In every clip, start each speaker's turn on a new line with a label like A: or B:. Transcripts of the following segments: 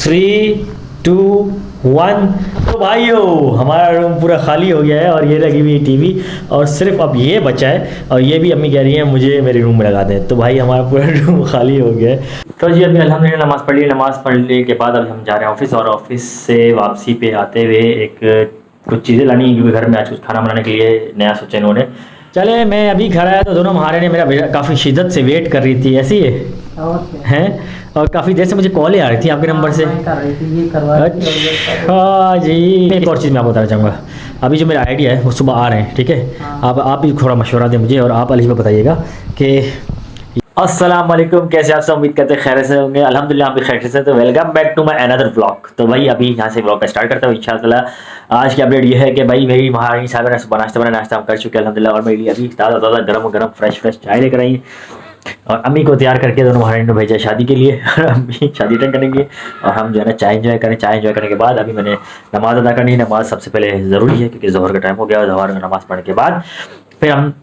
A: 3, 2, 1। तो भाइयों हमारा रूम पूरा खाली हो गया है और ये लगी हुई टीवी और सिर्फ अब ये बचा है और ये भी अम्मी कह रही है मुझे मेरे रूम में लगा दें। तो भाई हमारा पूरा रूम खाली हो गया है। तो जी अभी अल्हम्दुलिल्लाह नमाज़ पढ़ ली। नमाज़ पढ़ने के बाद अभी हम जा रहे हैं ऑफिस और ऑफिस से वापसी पे आते हुए एक कुछ चीज़ें लानी क्योंकि घर में आज कुछ खाना बनाने के लिए नया सोचा इन्होंने। चले मैं अभी घर आया तो दोनों महारे ने मेरा काफ़ी शिद्दत से वेट कर रही थी। ऐसी है और काफ़ी देर से मुझे कॉलें आ रही थी आपके नंबर से। अच्छा जी एक और चीज़ मैं आपको बताना चाहूँगा। अभी जो मेरा आइडिया है वो सुबह आ रहे हैं, ठीक है। आप भी थोड़ा मशवरा दें मुझे और आप अली को बताइएगा कि अस्सलाम वालेकुम, कैसे आप सब? उम्मीद करते हैं खैर से होंगे। अल्हम्दुलिल्लाह आप भी खैर से। तो welcome back to my another vlog. तो भाई अभी यहाँ से व्लॉग का स्टार्ट करता हूँ इंशाल्लाह। आज की अपडेट ये है कि भाई मेरी महारानी साहब ने सुबह नाश्ता हम कर चुके हैं अल्हम्दुलिल्लाह। और मेरे लिए अभी ताज़ा गरम फ्रेश चाय लेकर आई और अम्मी को तैयार करके दोनों महारानी ने भेजा शादी के लिए और अम्मी शादी अटेंड करेंगे और हम जो है ना चाय एंजॉय करें। चाय एंजॉय करने के बाद अभी मैंने नमाज़ अदा करनी है। नमाज़ सबसे पहले ज़रूरी है क्योंकि ज़ोहर का टाइम हो गया और ज़ोहर नमाज़ पढ़ने के बाद फिर हम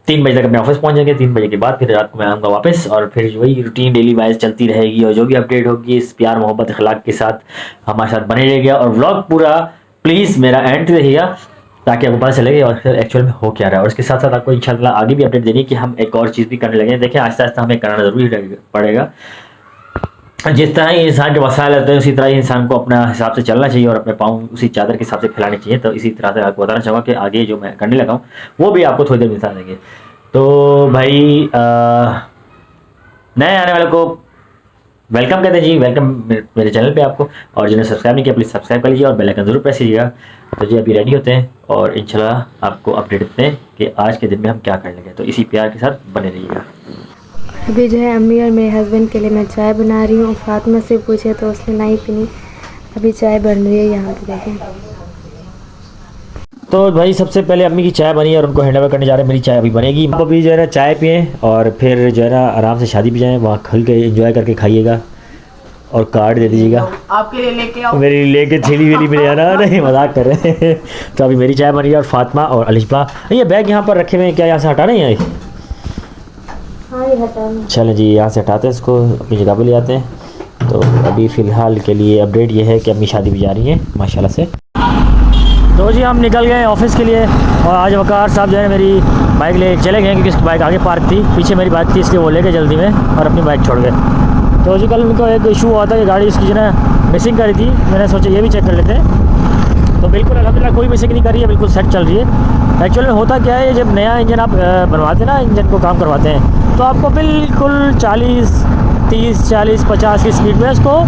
A: 3 बजे तक अपने ऑफिस पहुंच जाएंगे। 3 बजे के बाद फिर रात को मैं आऊँगा वापस और फिर वही रूटीन डेली वाइज चलती रहेगी और जो भी अपडेट होगी इस प्यार मोहब्बत अखलाक के साथ हमारे साथ बने रहेगा। और व्लॉग पूरा प्लीज़ मेरा एंड रहिएगा ताकि आपको पता चलेगा और फिर एक्चुअल में हो क्या रहा है। और इसके साथ साथ आपको इंशाल्लाह आगे भी अपडेट देनी है कि हम एक और चीज़ भी करने लगे हैं। देखिए आहिस्ता आहिस्ता हमें करना ज़रूरी पड़ेगा। जिस तरह ही इंसान के वसाइल होते हैं उसी तरह ही इंसान को अपना हिसाब से चलना चाहिए और अपने पाँव उसी चादर के हिसाब से फैलाने चाहिए। तो इसी तरह से आपको बताना चाहूँगा कि आगे जो मैं करने लगा हूँ वो भी आपको थोड़ी देर में बता देंगे। तो भाई नए आने वाले को वेलकम कहते हैं जी। वेलकम मेरे चैनल पे आपको। और जिन्हें सब्सक्राइब नहीं किया प्लीज़ सब्सक्राइब कर लीजिए और बेल आइकन जरूर प्रेस कीजिएगा। तो जी अभी रेडी होते हैं और इंशाल्लाह आपको अपडेट देते हैं कि आज के दिन में हम क्या करने लगे। तो इसी प्यार के साथ बने रहिएगा।
B: अभी जो है अम्मी और मेरे हस्बैंड के लिए मैं चाय बना रही हूँ। फातिमा से पूछे तो उसने नहीं पीनी। अभी चाय बन रही है यहाँ पे देखें।
A: तो भाई सबसे पहले अम्मी की चाय बनी है और उनको हैंड ओवर करने जा रहे हैं। मेरी चाय अभी बनेगी। आप अभी जो है ना चाय पिएँ और फिर जो है ना आराम से शादी पे जाएँ। वहाँ खुल के एंजॉय करके खाइएगा और कार्ड दे दीजिएगा।
C: आपके लिए लेके आओ।
A: मेरी लेके थैली वेली मिले आना नहीं मजाक कर रहे हैं। तो अभी मेरी चाय बनी है और फातिमा और अलिशा ये बैग यहाँ पर रखे हुए हैं। क्या यहाँ से हटाना ही है?
B: हाँ ये हटाना।
A: चलें जी यहाँ से हटाते हैं इसको अपनी जगह पे ले आते हैं। तो अभी फ़िलहाल के लिए अपडेट ये है कि अम्मी शादी भी जा रही है माशाल्लाह से। तो जी हम निकल गए ऑफिस के लिए और आज वकार साहब जो है मेरी बाइक ले चले गए क्योंकि इसकी बाइक आगे पार्क थी, पीछे मेरी बाइक थी इसलिए वो ले गए जल्दी में और अपनी बाइक छोड़ गए। तो जी कल उनको एक इशू हुआ था कि गाड़ी इसकी जो है मिसिंग करी थी। मैंने सोचा ये भी चेक कर लेते हैं। तो बिल्कुल अल्हम्दुलिल्लाह कोई मिसिंग नहीं कर रही है, बिल्कुल सेट चल रही है। एक्चुअल में होता क्या है जब नया इंजन आप बनवाते हैं ना, इंजन को काम करवाते हैं तो आपको बिल्कुल 30, 40, 50 की स्पीड में इसको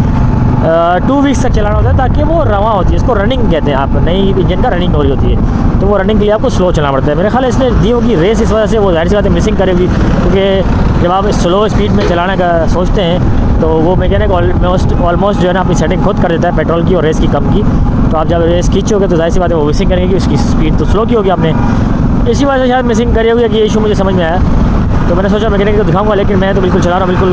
A: 2 वीक्स तक चलाना होता है ताकि वो रवा होती है। इसको रनिंग कहते हैं। आप नई इंजन का रनिंग हो रही होती है तो वो रनिंग के लिए आपको स्लो चलाना पड़ता है। मेरे ख्याल इसने दी होगी रेस, इस वजह से वो जाहिर सी बात है मिसिंग करेगी क्योंकि जब आप स्लो स्पीड में चलाने का सोचते हैं तो वो मैकेनिक ऑलमोस्ट जो है ना अपनी सेटिंग खुद कर देता है पेट्रोल की और रेस की कम की। तो आप जब रेस खींचोगे तो जाहिर सी बात है वो मिसिंग करेगी, उसकी स्पीड तो स्लो की होगी आपने। इसी वजह से शायद मिसिंग करी होगी कि ये इशू मुझे समझ में आया। तो मैंने सोचा मैकेनिक को दिखाऊंगा लेकिन मैं तो बिल्कुल चला रहा हूँ, बिल्कुल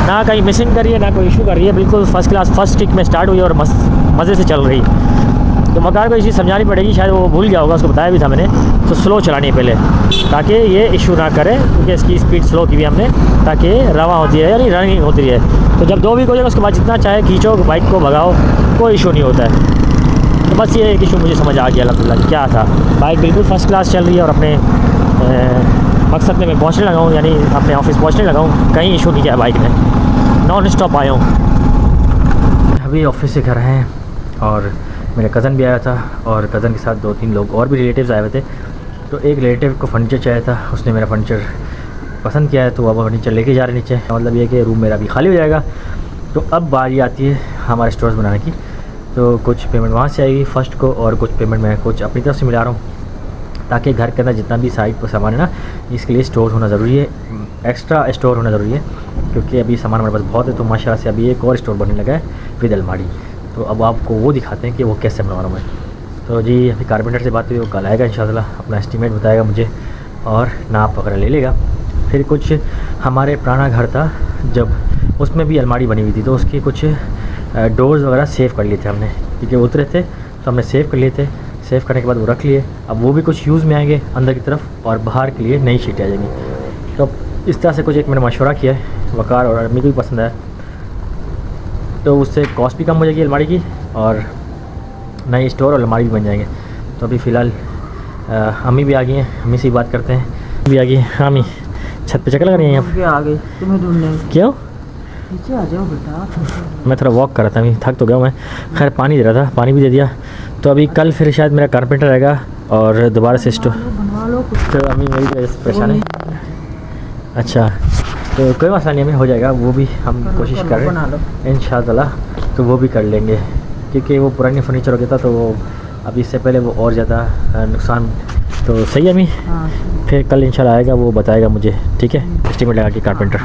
A: ना कहीं मिसिंग कर रही है ना कोई इशू कर रही है। बिल्कुल फर्स्ट क्लास फर्स्ट किक में स्टार्ट हुई और मज़े से चल रही। तो मकार को ये चीज़ समझानी पड़ेगी, शायद वो भूल गया होगा, उसको बताया भी था मैंने। तो स्लो चलानी है पहले ताकि ये इशू ना करे क्योंकि इसकी स्पीड स्लो की भी हमने ताकि रवा होती है यानी रनिंग होती है। तो जब 2 वीक हो जाएगा उसके बाद जितना चाहे खींचो बाइक को भगाओ कोई इशू नहीं होता है। तो बस ये एक इशू मुझे समझ आ गया अल्हम्दुलिल्लाह क्या था। बाइक बिल्कुल फ़र्स्ट क्लास चल रही है और अपने मकसद में मैं पहुँचने लगा हूँ, यानी अपने ऑफिस पहुँचने लगा हूँ। कहीं इशू नहीं किया बाइक ने, नॉन स्टॉप आया हूँ। अभी ऑफिस से घर हैं और मेरा कज़न भी आया था और कज़न के साथ 2-3 लोग और भी रिलेटिव्स आए हुए थे। तो एक रिलेटिव को फर्नीचर चाहिए था, उसने मेरा फर्नीचर पसंद किया है तो अब फर्नीचर लेके जा रहे नीचे। मतलब ये कि रूम मेरा भी खाली हो जाएगा। तो अब बारी आती है हमारे स्टोर्स बनाने की। तो कुछ पेमेंट वहाँ से आएगी फर्स्ट को और कुछ पेमेंट मैं कुछ अपनी तरफ से मिला रहा हूँ ताकि घर के अंदर जितना भी साइड पर सामान है ना इसके लिए स्टोर होना ज़रूरी है, एक्स्ट्रा स्टोर होना ज़रूरी है क्योंकि अभी सामान हमारे पास बहुत है। तो माशाल्लाह से अभी एक और स्टोर बनने लगा है विद अलमारी। तो अब आपको वो दिखाते हैं कि वो कैसे बनवा रहा हूँ मैं। तो जी अभी कारपेंटर से बात हुई, वो कल आएगा इंशाल्लाह, अपना एस्टीमेट बताएगा मुझे और नाप वगैरह ले लेगा। फिर कुछ हमारे पुराना घर था जब उसमें भी अलमारी बनी हुई थी तो उसके कुछ डोर्स वगैरह सेव कर लिए थे हमने क्योंकि उतरे थे तो हमने सेव कर लिए थे। सेव करने के बाद वो रख लिए। अब वो भी कुछ यूज़ में आएंगे अंदर की तरफ और बाहर के लिए नई शीटें आ जाएंगी। तो इस तरह से कुछ एक मैंने मशवरा किया है, वकार और अम्मी को भी पसंद आया। तो उससे कॉस्ट भी कम हो जाएगी अलमारी की और नई स्टोर और अलमारी भी बन जाएंगे। तो अभी फ़िलहाल अम्मी भी आ गई हैं, अम्मी से ही बात करते हैं। भी आ गई हैं। हाँ अम्मी, छत पे चक्कर लग रही हैं यहाँ?
C: आ गई तुम्हें ढूंढने।
A: क्यों?
C: नीचे आ जाओ बेटा।
A: मैं थोड़ा वॉक कर रहा था, अभी थक तो गया मैं। खैर पानी दे रहा था, पानी भी दे दिया। तो अभी कल फिर शायद मेरा कारपेंटर रहेगा और दोबारा से स्टोर
C: बनवा लो कुछ।
A: तो अभी मेरी वजह से परेशान है। अच्छा तो कोई मसला नहीं, हमें हो जाएगा, वो भी हम कोशिश कर रहे हैं इंशाअल्लाह। तो वो भी कर लेंगे क्योंकि वो पुरानी फर्नीचर हो गया था, तो वो अभी इससे पहले वो और ज़्यादा नुकसान। तो सही है अम्मी,
C: हाँ।
A: फिर कल इंशाल्लाह आएगा, वो बताएगा मुझे, ठीक है, एस्टीमेट लगा के कारपेंटर।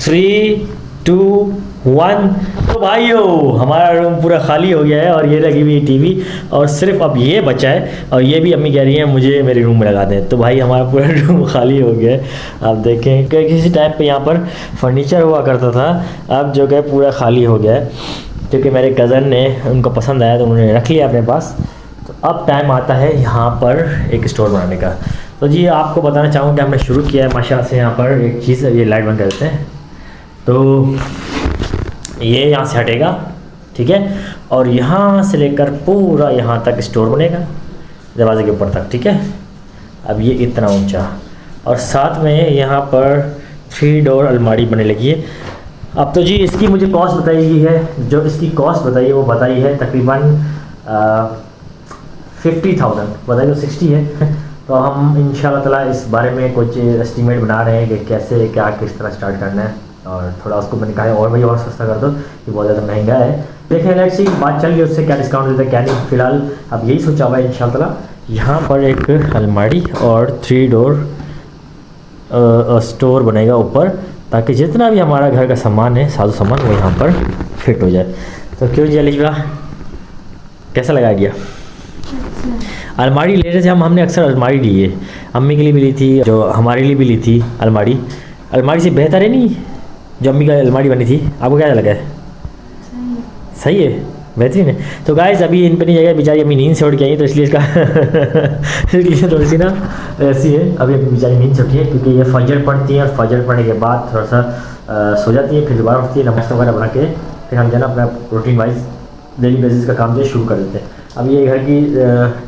A: 3, 2, 1। तो भाइयों हमारा रूम पूरा खाली हो गया है और ये लगी हुई टीवी और सिर्फ अब ये बचा है और ये भी अम्मी कह रही है मुझे मेरे रूम में लगा दें। तो भाई हमारा पूरा रूम खाली हो गया है। आप देखें कि किसी टाइप पे यहाँ पर फर्नीचर हुआ करता था, अब जो है पूरा खाली हो गया है क्योंकि मेरे कज़न ने उनको पसंद आया तो उन्होंने रख लिया अपने पास। तो अब टाइम आता है यहाँ पर एक स्टोर बनाने का। तो जी आपको बताना चाहूँगा कि हमने शुरू किया है माशाल्लाह से। यहाँ पर एक चीज़, ये लाइट बंद कर देते हैं, तो ये यहाँ से हटेगा, ठीक है, और यहाँ से लेकर पूरा यहाँ तक स्टोर बनेगा दरवाजे के ऊपर तक, ठीक है। अब ये इतना ऊंचा और साथ में यहाँ पर 3 डोर अलमारी बनने लगी है। अब तो जी इसकी मुझे कॉस्ट बताई गई है, जो इसकी कॉस्ट बताई है वो बताई है तकरीबन 50,000, बताइए 60 है। तो हम इंशाल्लाह ताला इस बारे में कुछ एस्टीमेट बना रहे हैं कि कैसे क्या किस तरह स्टार्ट करना है और थोड़ा उसको मैंने कहा है और भाई और सस्ता कर दो, ये बहुत ज़्यादा महंगा है। देखें लेट्स सी बात चल रही है उससे क्या डिस्काउंट देता है क्या नहीं। फ़िलहाल अब यही सोचा हुआ है इंशाल्लाह ताला यहाँ पर एक अलमारी और 3 डोर स्टोर बनेगा ऊपर, ताकि जितना भी हमारा घर का सामान है, साजो सामान, वो यहाँ पर फिट हो जाए। तो क्यों जी अलीजा, कैसा लगा गया? अलमारी ले रहे थे हमने अक्सर अलमारी ली है, अम्मी के लिए भी ली थी, जो हमारे लिए भी ली थी अलमारी। अलमारी से बेहतर है नहीं जो अम्मी का अलमारी बनी थी? आपको क्या लगा है? सही है, बेहतरीन है। तो गाइस अभी इन पर नहीं जाएगा, बेचारी अम्मी नींद से उठ के आई तो इसलिए इसका इसलिए थोड़ी सी ना ऐसी है। अभी अभी बेचारी नींद से उठी है क्योंकि ये फजर पढ़ती है और फजर पढ़ने के बाद थोड़ा सा सो जाती है, फिर दोबारा उठती है, नमाज वगैरह बना के फिर हम जो है ना अपना रूटीन वाइज डेली बेसिस का काम जो है शुरू कर देते हैं। अब ये घर की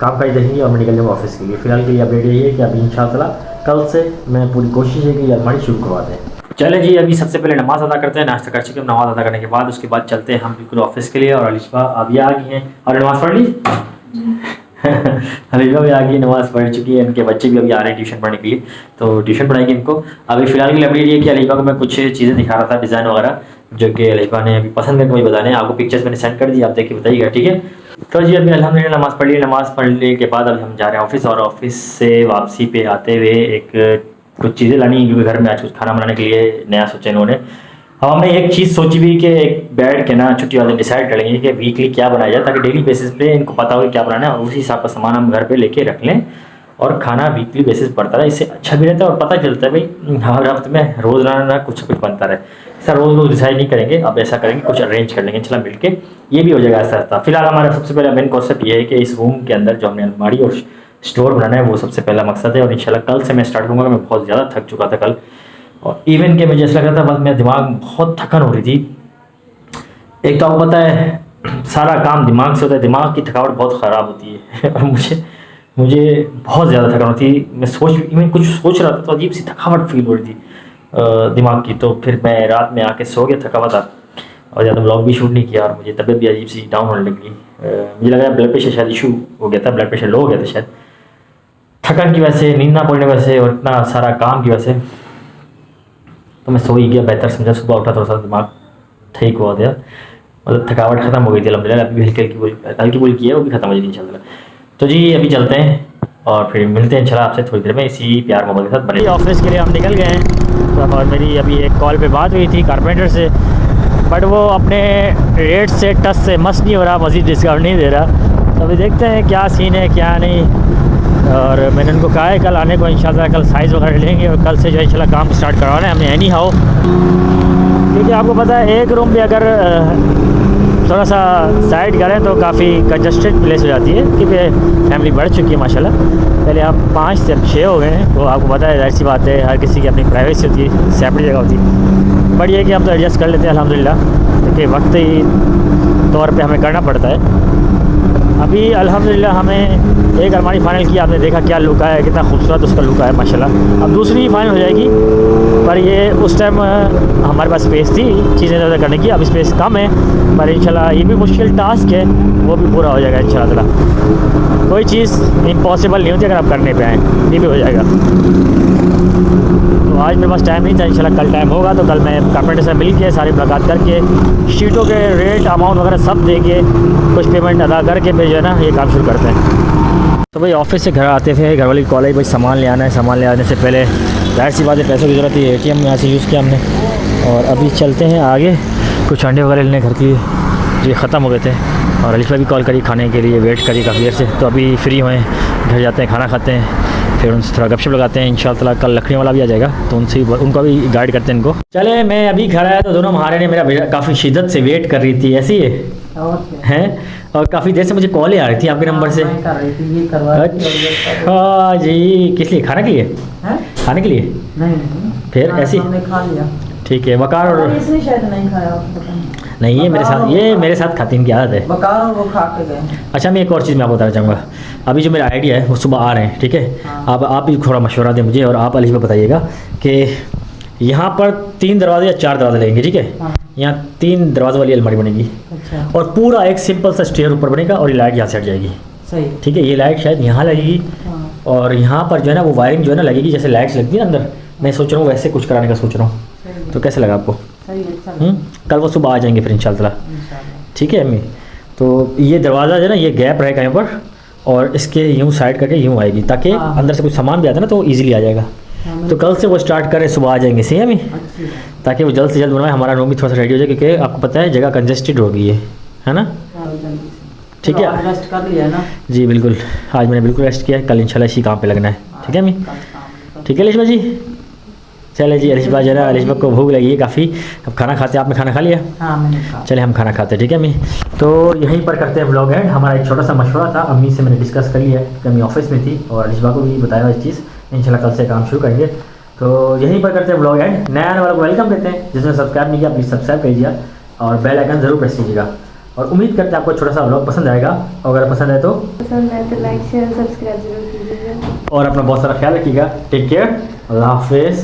A: काम काज देखेंगे और मैं निकल जाऊँगा ऑफिस के लिए। फिलहाल के लिए अपडेट यही है कि अभी इंशाअल्लाह कल से मैं पूरी कोशिश है कि ये अलमारी शुरू करवा दें। चले जी अभी सबसे पहले नमाज़ अदा करते हैं, नाश्ता कर चुके हैं, नमाज़ अदा करने के बाद उसके बाद चलते हैं हम बिल्कुल ऑफिस के लिए। और अलिशा अभी आ गई हैं और नमाज़ पढ़ ली अलिशा भी आ गई, नमाज़ पढ़ चुकी है, इनके बच्चे भी अभी आ रहे हैं ट्यूशन पढ़ने के लिए, तो ट्यूशन पढ़ाएंगे इनको। अभी फ़िलहाल के लिए अपडेट ये कि अलिशा को मैं कुछ चीज़ें दिखा रहा था, डिज़ाइन वगैरह, जो कि अलिशा ने अभी पसंद करके मुझे बताने, आपको पिक्चर्स मैंने सेंड कर दी, आप देख के बताइएगा, ठीक है। तो जी अभी अल्हम्दुलिल्लाह नमाज़ पढ़ ली, नमाज़ पढ़ने के बाद अभी हम जा रहे हैं ऑफिस, और ऑफिस से वापसी पे आते हुए एक कुछ चीज़ें लानी, क्योंकि घर में आज कुछ खाना बनाने के लिए नया सोचा इन्होंने। अब हमने एक चीज़ सोची हुई कि एक बैठ के ना छुट्टी वाले डिसाइड करेंगे कि वीकली क्या बनाया जाए, ताकि डेली बेसिस पे इनको पता हो कि क्या बनाना है और उसी हिसाब का सामान हम घर पे लेके रख लें और खाना वीकली बेसिस बढ़ता रहे। इससे अच्छा भी रहता है और पता चलता है भाई हर हफ्ते में रोज़ाना ना कुछ बनता रहे। ऐसा रोज़ डिसाइड नहीं करेंगे, अब ऐसा करेंगे कुछ अरेंज कर लेंगे चला मिल के, ये भी हो जाएगा ऐसा ऐसा। फिलहाल हमारा सबसे पहला मेन कॉन्सेप्ट ये है कि इस रूम के अंदर जो हमने अलमारी और स्टोर बनाना है वो सबसे पहला मकसद है। और इंशाल्लाह कल से मैं स्टार्ट करूँगा। मैं बहुत ज़्यादा थक चुका था कल, और इवन के मुझे ऐसा लग रहा था बस मेरा दिमाग बहुत थकन हो रही थी। एक तो आपको पता है सारा काम दिमाग से होता है, दिमाग की थकावट बहुत ख़राब होती है और मुझे बहुत ज़्यादा थकान होती है। मैं कुछ सोच रहा था तो अजीब सी थकावट फील हो रही थी दिमाग की। तो फिर मैं रात में आके सो गया थका हुआ था और ज़्यादा व्लॉग भी शूट नहीं किया और मुझे तबीयत भी अजीब सी डाउन होने लगी। मुझे लगा ब्लड प्रेशर शायद इशू हो गया था, ब्लड प्रेशर लो हो गया था शायद, थकान की वजह से, नींद ना पड़ने की वजह से और इतना सारा काम की वजह से। तो मैं सो ही गया, बेहतर समझा। सुबह उठा थोड़ा सा दिमाग ठीक हुआ गया, मतलब थकावट ख़त्म हो गई थी अल्हम्दुलिल्लाह। अभी हल्की बोल की है, वो भी ख़त्म हो जाएगी इंशाल्लाह। तो जी अभी चलते हैं और फिर मिलते हैं इंशाल्लाह आपसे थोड़ी देर में इसी प्यार मोहब्बत के साथ बने। ऑफिस के लिए हम निकल गए हैं और मेरी अभी एक कॉल पे बात हुई थी कारपेंटर से, बट वो अपने रेट से टच से मस्त नहीं हो रहा, मज़ीद डिस्काउंट नहीं दे रहा। तो अभी देखते हैं क्या सीन है क्या नहीं। और मैंने उनको कहा है कल आने को इंशाल्लाह, कल साइज़ वगैरह लेंगे और कल से जो इंशाल्लाह काम स्टार्ट करवाना है हमें एनी हाउ। क्योंकि आपको पता है एक रूम भी अगर थोड़ा सा साइड करें तो काफ़ी कंजस्टेड प्लेस हो जाती है, क्योंकि फैमिली बढ़ चुकी है माशाल्लाह। पहले हम 5 से 6 हो गए हैं, तो आपको पता है ऐसी बात है, हर किसी की अपनी प्राइवेसी होती है, सेपरेट जगह होती है। बट ये कि हम तो एडजस्ट कर लेते हैं अल्हम्दुलिल्लाह। तो क्योंकि वक्ती तौर पे हमें करना पड़ता है। अभी अल्हम्दुलिल्लाह हमें एक अलमारी फ़ाइनल की, आपने देखा क्या लुक है, कितना खूबसूरत उसका लुक है माशाल्लाह। अब दूसरी फ़ाइनल हो जाएगी, पर ये उस टाइम हमारे पास स्पेस थी चीज़ें ज़्यादा करने की, अब स्पेस कम है, पर इंशाल्लाह ये भी मुश्किल टास्क है, वो भी पूरा हो जाएगा इंशाल्लाह ताला। कोई चीज़ इम्पॉसिबल नहीं होती अगर आप करने पे आएँ, ये भी हो जाएगा। तो आज मेरे पास टाइम नहीं था, इंशाल्लाह कल टाइम होगा तो कल मैं कारपेंटर से मिल के सारी मुलाकात करके शीटों के रेट अमाउंट वगैरह सब दे के कुछ पेमेंट अदा करके फिर जो है ना ये काम शुरू करते हैं। तो भाई ऑफिस से घर आते थे, घर वाली कॉल आई भाई सामान ले आना है, सामान ले आने से पहले जाहिर सी बात है पैसों की ज़रूरत है, ATM में यहाँ से यूज़ किया हमने। और अभी चलते हैं आगे, कुछ अंडे वगैरह लेने घर की जी ख़त्म हो गए थे, और अलीफ भाई भी कॉल करी खाने के लिए, वेट करी काफ़ी देर से, तो अभी फ्री हुए घर जाते हैं, खाना खाते हैं, फिर उनसे थोड़ा गपशप लगाते हैं। इंशाल्लाह कल लखनी वाला भी आ जाएगा तो उनसे उनको भी गाइड करते हैं इनको। चले मैं अभी घर आया तो दोनों महारे ने मेरा काफ़ी शिद्दत से वेट कर रही थी, ऐसी है हैं, और काफ़ी देर से मुझे कॉलें आ रही थी आपके नंबर से।
C: मैं कर रही थी, ये करवा रही थी,
A: अच्छा जी, किस लिए? खाने के लिए?
C: हैं?
A: खाने के लिए?
C: नहीं
A: फिर ऐसी?
C: हमने खा लिया।
A: ठीक है। वकार और
C: इसने शायद नहीं खाया, पता नहीं।
A: नहीं, ये मेरे साथ खाती इनकी आदत है।
C: बकार और वो खा के गए।
A: अच्छा मैं एक और चीज़ मैं आपको बताना चाहूँगा, अभी जो मेरा आइडिया है वो सुबह आ रहे हैं, ठीक है?
C: हाँ।
A: आप भी थोड़ा मशवरा दें मुझे, और आप अली को बताइएगा कि यहाँ पर 3 दरवाजे या 4 दरवाजे लगेंगे, ठीक है?
C: हाँ।
A: यहाँ 3 दरवाजे वाली अलमारी बनेगी,
C: अच्छा
A: और पूरा एक सिंपल सा स्टेयर ऊपर बनेगा, और ये लाइट यहाँ से हट जाएगी,
C: सही।
A: ठीक है? ये लाइट शायद यहाँ लगेगी,
C: हाँ।
A: और यहाँ पर जो है ना वो वायरिंग जो है ना लगेगी, जैसे लाइट्स लगती है अंदर, मैं सोच रहा हूँ वैसे कुछ कराने का सोच रहा हूँ।
C: सही
A: तो कैसे लगा आपको?
C: सही अच्छा
A: कल वो सुबह आ जाएंगे फिर इंशाल्लाह,
C: इंशाल्लाह।
A: ठीक है अम्मी? तो ये दरवाज़ा जो है ना ये गैप रहेगा यहाँ पर, और इसके यूँ साइड करके यूँ आएगी, ताकि
C: हाँ।
A: अंदर से कुछ सामान भी आता है ना तो ईजिली आ जाएगा।
C: हाँ,
A: तो कल से वो स्टार्ट करें, सुबह आ जाएंगे, सही है अम्मी?
C: अच्छी है।
A: ताकि वो जल्द से जल्द बनवाए, हमारा रूम भी थोड़ा सा रेडी हो जाए, क्योंकि आपको पता है जगह कंजेस्टेड हो गई है ना?
C: हाँ, जल्दी से।
A: ठीक
C: चलो,
A: है।
C: आज रेस्ट कर लिया ना?
A: जी बिल्कुल, आज मैंने बिल्कुल रेस्ट किया है, कल इंशाल्लाह इसी काम पे लगना है, ठीक है अम्मी?
C: कल काम।
A: ठीक है अलिशबा जी? चले जी, अलिशबा जो है ना, अलिशबा को भूख लगी है काफ़ी, अब खाना खाते हैं। आपने खाना खा लिया?
C: हाँ मैंने खा।
A: चले हम खाना खाते हैं, ठीक है अम्मी? तो यहीं पर करते हैं व्लॉग एंड। हमारा एक छोटा सा मशवरा था, अम्मी से मैंने डिस्कस कर लिया है कि अम्मी ऑफिस में थी, और अलिशबा को भी बताया इस चीज़, इंशाल्लाह कल से काम शुरू करेंगे। तो यहीं पर करते हैं व्लॉग एंड। नया आने वालों को वेलकम देते हैं, जिसने सब्सक्राइब नहीं किया प्लीज़ सब्सक्राइब कीजिएगा, और बेल आइकन ज़रूर प्रेस कीजिएगा, और उम्मीद करते हैं आपको छोटा सा व्लॉग पसंद आएगा, और अगर पसंद आए तो
B: लाइक शेयर सब्सक्राइब जरूर कीजिएगा,
A: और अपना बहुत सारा ख्याल रखिएगा। टेक केयर, अल्लाह हाफिज़।